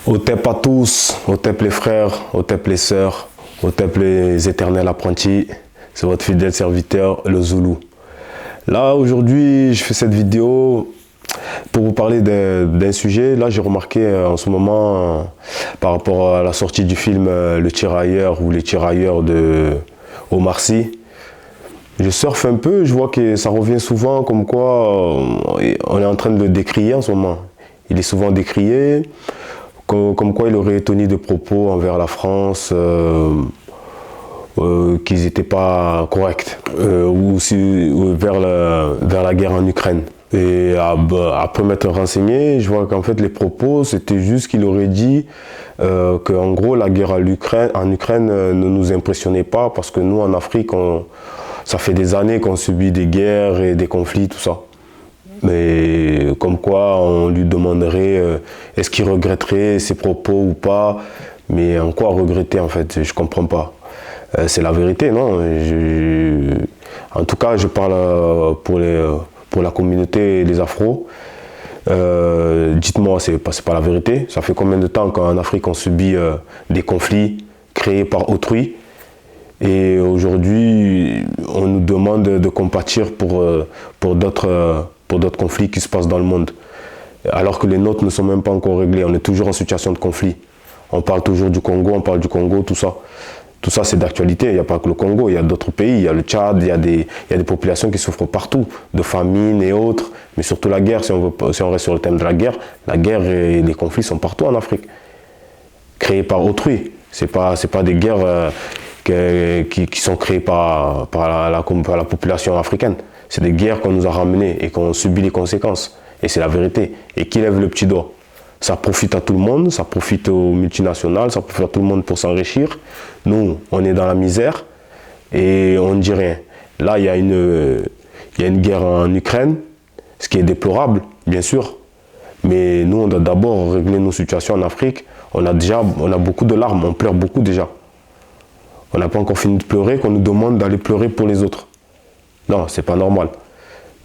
Otep à tous, Otep les frères, Otep les sœurs, Otep les éternels apprentis. C'est votre fidèle serviteur, le Zoulou. Là, aujourd'hui, je fais cette vidéo pour vous parler d'un sujet. Là, j'ai remarqué en ce moment, par rapport à la sortie du film Le Tirailleur ou Les Tirailleurs de Omar Sy, je surfe un peu, je vois que ça revient souvent comme quoi on est en train de le décrier en ce moment. Il est souvent décrié, comme quoi il aurait tenu des propos envers la France qu'ils n'étaient pas corrects, ou vers la guerre en Ukraine. Et après m'être renseigné, je vois qu'en fait les propos, c'était juste qu'il aurait dit qu'en gros la guerre en Ukraine ne nous impressionnait pas parce que nous en Afrique, ça fait des années qu'on subit des guerres et des conflits, tout ça. Mais comme quoi on lui demanderait est-ce qu'il regretterait ses propos ou pas, mais en quoi regretter en fait, je comprends pas. C'est la vérité, non? En tout cas, je parle pour la communauté des Afros. Dites-moi, c'est pas la vérité. Ça fait combien de temps qu'en Afrique on subit des conflits créés par autrui? Et aujourd'hui, on nous demande de compatir pour d'autres conflits qui se passent dans le monde. Alors que les nôtres ne sont même pas encore réglés. On est toujours en situation de conflit. On parle toujours du Congo, on parle du Congo, tout ça. Tout ça, c'est d'actualité. Il n'y a pas que le Congo, il y a d'autres pays. Il y a le Tchad, il y a des populations qui souffrent partout, de famine et autres. Mais surtout la guerre, si on reste sur le thème de la guerre et les conflits sont partout en Afrique. Créés par autrui. C'est pas des guerres qui sont créées par la population africaine. C'est des guerres qu'on nous a ramenées et qu'on subit les conséquences. Et c'est la vérité. Et qui lève le petit doigt? Ça profite à tout le monde, ça profite aux multinationales, ça profite à tout le monde pour s'enrichir. Nous, on est dans la misère et on ne dit rien. Là, il y a une guerre en Ukraine, ce qui est déplorable, bien sûr. Mais nous, on doit d'abord régler nos situations en Afrique. On a beaucoup de larmes, on pleure beaucoup déjà. On n'a pas encore fini de pleurer, qu'on nous demande d'aller pleurer pour les autres. Non, c'est pas normal.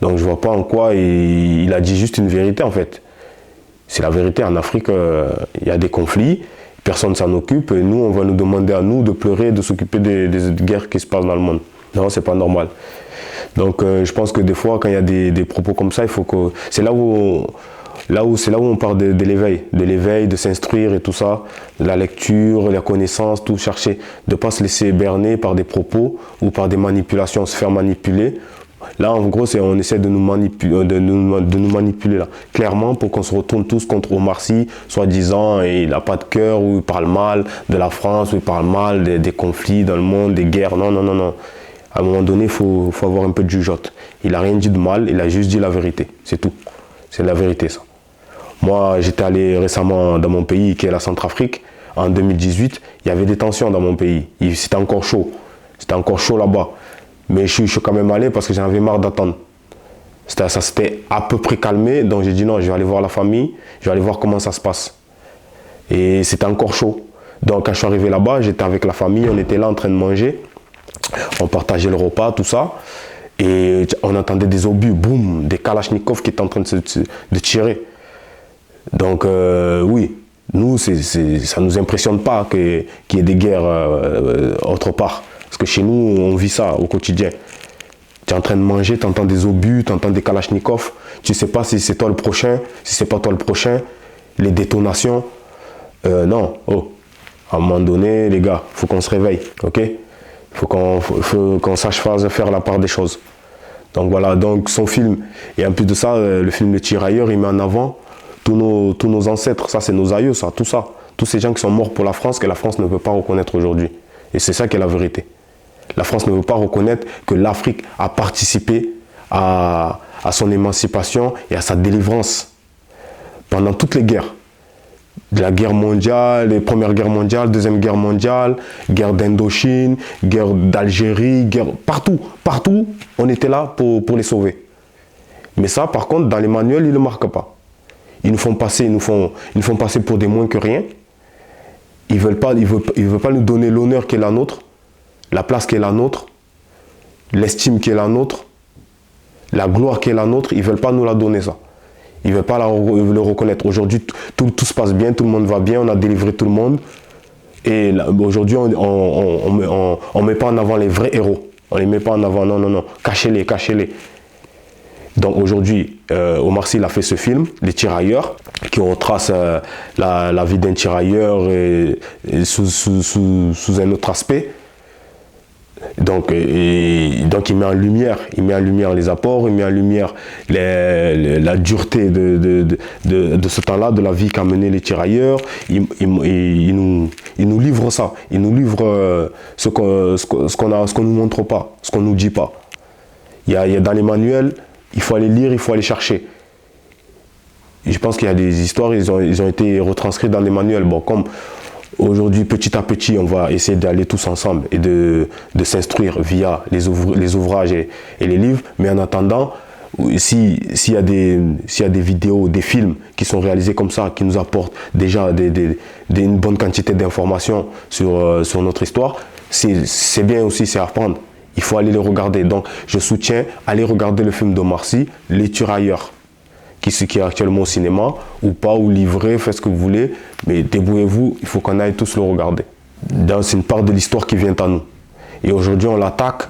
Donc je vois pas en quoi il a dit juste une vérité en fait. C'est la vérité, en Afrique, il y a des conflits, personne ne s'en occupe, et nous, on va nous demander à nous de pleurer, de s'occuper des guerres qui se passent dans le monde. Non, c'est pas normal. Donc je pense que des fois, quand il y a des propos comme ça, il faut que... C'est là où on parle de l'éveil, de s'instruire et tout ça, la lecture, la connaissance, tout, chercher, de ne pas se laisser berner par des propos ou par des manipulations, se faire manipuler. Là, en gros, on essaie de nous manipuler là, clairement pour qu'on se retourne tous contre Omar Sy, soi-disant, et il n'a pas de cœur, ou il parle mal de la France, ou il parle mal des conflits dans le monde, des guerres. Non, non, non, non. À un moment donné, il faut avoir un peu de jugeote. Il n'a rien dit de mal, il a juste dit la vérité. C'est tout. C'est la vérité, ça. Moi, j'étais allé récemment dans mon pays, qui est la Centrafrique. En 2018, il y avait des tensions dans mon pays. C'était encore chaud. C'était encore chaud là-bas. Mais je suis quand même allé parce que j'en avais marre d'attendre. Ça s'était à peu près calmé, donc j'ai dit non, je vais aller voir la famille, je vais aller voir comment ça se passe. Et c'était encore chaud. Donc quand je suis arrivé là-bas, j'étais avec la famille, on était là en train de manger, on partageait le repas, tout ça, et on entendait des obus, boum, des kalachnikovs qui étaient en train de tirer. Donc oui, nous, ça ne nous impressionne pas qu'il y ait des guerres autre part. Parce que chez nous, on vit ça au quotidien. Tu es en train de manger, tu entends des obus, tu entends des kalachnikovs. Tu ne sais pas si c'est toi le prochain, si c'est pas toi le prochain. Les détonations. Non, oh. À un moment donné, les gars, il faut qu'on se réveille, ok? Il faut qu'on sache faire la part des choses. Donc voilà, donc son film. Et en plus de ça, le film Le Tirailleur, il met en avant tous nos ancêtres. Ça, c'est nos aïeux, ça, tout ça. Tous ces gens qui sont morts pour la France, que la France ne peut pas reconnaître aujourd'hui. Et c'est ça qui est la vérité. La France ne veut pas reconnaître que l'Afrique a participé à son émancipation et à sa délivrance pendant toutes les guerres. La guerre mondiale, les premières guerres mondiales, deuxième guerre mondiale, guerre d'Indochine, guerre d'Algérie, guerre partout, on était là pour les sauver. Mais ça, par contre, dans les manuels, ils ne le marquent pas. Ils nous font passer pour des moins que rien. Ils ne veulent pas nous donner l'honneur qui est la nôtre, la place qui est la nôtre, l'estime qui est la nôtre, la gloire qui est la nôtre. Ils ne veulent pas nous la donner, ça. Ils ne veulent pas le reconnaître. Aujourd'hui, tout se passe bien, tout le monde va bien, on a délivré tout le monde. Et aujourd'hui, on ne met pas en avant les vrais héros. On ne les met pas en avant, non. Cachez-les, cachez-les. Donc aujourd'hui, Omar Sy a fait ce film, Les Tirailleurs, qui retrace la vie d'un tirailleur et sous un autre aspect. Donc il met en lumière les apports, il met en lumière la dureté de ce temps-là, de la vie qu'a mené les tirailleurs. Il nous livre ça, il nous livre ce qu'on nous montre pas, ce qu'on nous dit pas. Il y a dans les manuels, il faut aller lire, il faut aller chercher. Et je pense qu'il y a des histoires, ils ont été retranscrites dans les manuels. Bon, comme aujourd'hui, petit à petit, on va essayer d'aller tous ensemble et de s'instruire via les ouvrages et les livres. Mais en attendant, s'il y a des vidéos, des films qui sont réalisés comme ça, qui nous apportent déjà une bonne quantité d'informations sur notre histoire, c'est bien aussi, c'est à apprendre. Il faut aller les regarder. Donc, je soutiens, aller regarder le film d'Omar Sy, Les Tirailleurs, qui est actuellement au cinéma, ou pas, ou livré, faites ce que vous voulez, mais débrouillez-vous, il faut qu'on aille tous le regarder. C'est une part de l'histoire qui vient à nous. Et aujourd'hui, on l'attaque,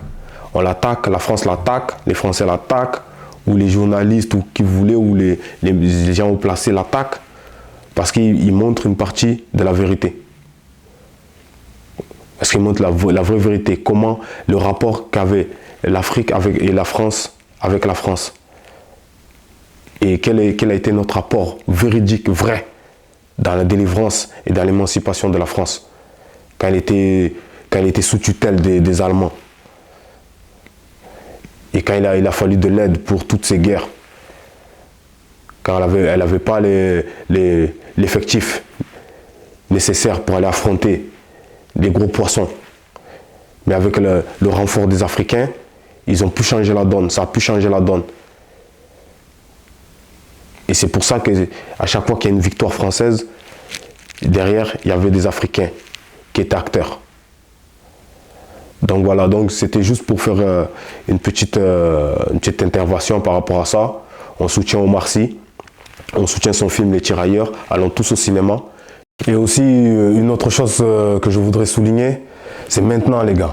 la France l'attaque, les Français l'attaquent, ou les journalistes, ou qui vous voulez, ou les gens haut placés l'attaquent, parce qu'ils montrent une partie de la vérité. Parce qu'ils montrent la vraie vérité, comment le rapport qu'avait l'Afrique et la France avec la France. Et quel a été notre apport véridique, vrai, dans la délivrance et dans l'émancipation de la France, quand elle était sous tutelle des Allemands. Et quand il a fallu de l'aide pour toutes ces guerres, quand elle n'avait pas l'effectif nécessaire pour aller affronter les gros poissons. Mais avec le renfort des Africains, ils ont pu changer la donne, ça a pu changer la donne. Et c'est pour ça qu'à chaque fois qu'il y a une victoire française, derrière, il y avait des Africains qui étaient acteurs. Donc voilà, donc c'était juste pour faire une petite intervention par rapport à ça. On soutient Omar Sy, on soutient son film Les Tirailleurs, allons tous au cinéma. Et aussi, une autre chose que je voudrais souligner, c'est maintenant les gars.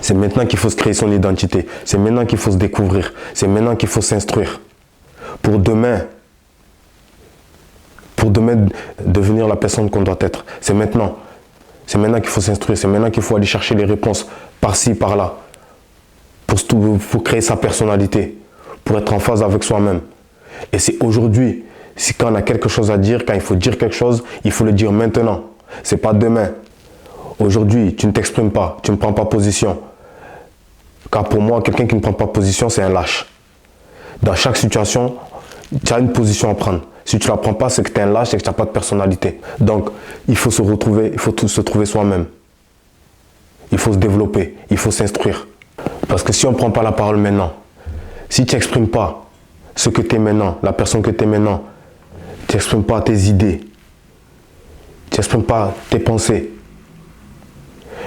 C'est maintenant qu'il faut se créer son identité. C'est maintenant qu'il faut se découvrir. C'est maintenant qu'il faut s'instruire. Pour demain devenir la personne qu'on doit être. C'est maintenant. C'est maintenant qu'il faut s'instruire. C'est maintenant qu'il faut aller chercher les réponses par-ci, par-là. Pour créer sa personnalité. Pour être en phase avec soi-même. Et c'est aujourd'hui. Quand on a quelque chose à dire, quand il faut dire quelque chose, il faut le dire maintenant. C'est pas demain. Aujourd'hui, tu ne t'exprimes pas, tu ne prends pas position. Car pour moi, quelqu'un qui ne prend pas position, c'est un lâche. Dans chaque situation, tu as une position à prendre. Si tu ne la prends pas, c'est que tu es un lâche, c'est que tu n'as pas de personnalité. Donc, il faut se retrouver, il faut se trouver soi-même. Il faut se développer, il faut s'instruire. Parce que si on ne prend pas la parole maintenant, si tu n'exprimes pas ce que tu es maintenant, la personne que tu es maintenant, tu n'exprimes pas tes idées, tu n'exprimes pas tes pensées,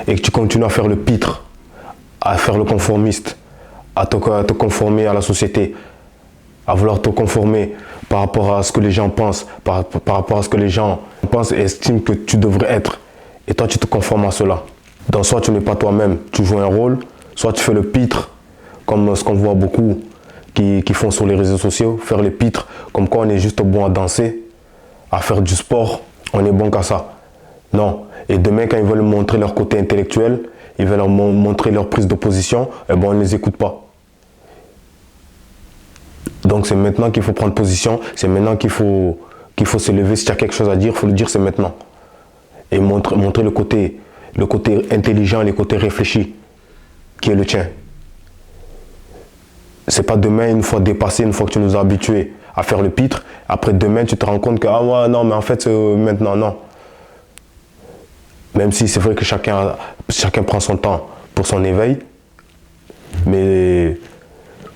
et que tu continues à faire le pitre, à faire le conformiste, à te conformer à la société, à vouloir te conformer par rapport à ce que les gens pensent, par rapport à ce que les gens pensent et estiment que tu devrais être, et toi tu te conformes à cela. Donc soit tu n'es pas toi-même, tu joues un rôle, soit tu fais le pitre, comme ce qu'on voit beaucoup qui font sur les réseaux sociaux, faire le pitre, comme quoi on est juste bon à danser, à faire du sport, on est bon qu'à ça. Non. Et demain, quand ils veulent montrer leur côté intellectuel, ils veulent montrer leur prise de position, eh ben on ne les écoute pas. Donc c'est maintenant qu'il faut prendre position, c'est maintenant qu'il faut se lever. Si tu as quelque chose à dire, il faut le dire, c'est maintenant. Et montrer le côté intelligent, le côté réfléchi qui est le tien. C'est pas demain, une fois dépassé, une fois que tu nous as habitués à faire le pitre, après demain tu te rends compte que ah ouais, non mais en fait maintenant non. Même si c'est vrai que chacun prend son temps pour son éveil, mais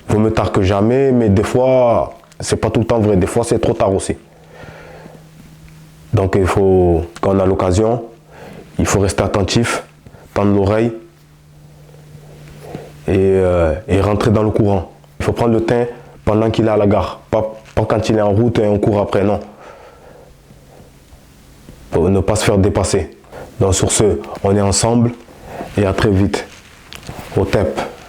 vaut mieux tard que jamais, mais des fois c'est pas tout le temps vrai, des fois c'est trop tard aussi. Donc il faut, quand on a l'occasion, il faut rester attentif, tendre l'oreille et rentrer dans le courant. Il faut prendre le train pendant qu'il est à la gare, pas Pas quand il est en route et on court après, non. Pour ne pas se faire dépasser. Donc sur ce, on est ensemble et à très vite. Au TEP.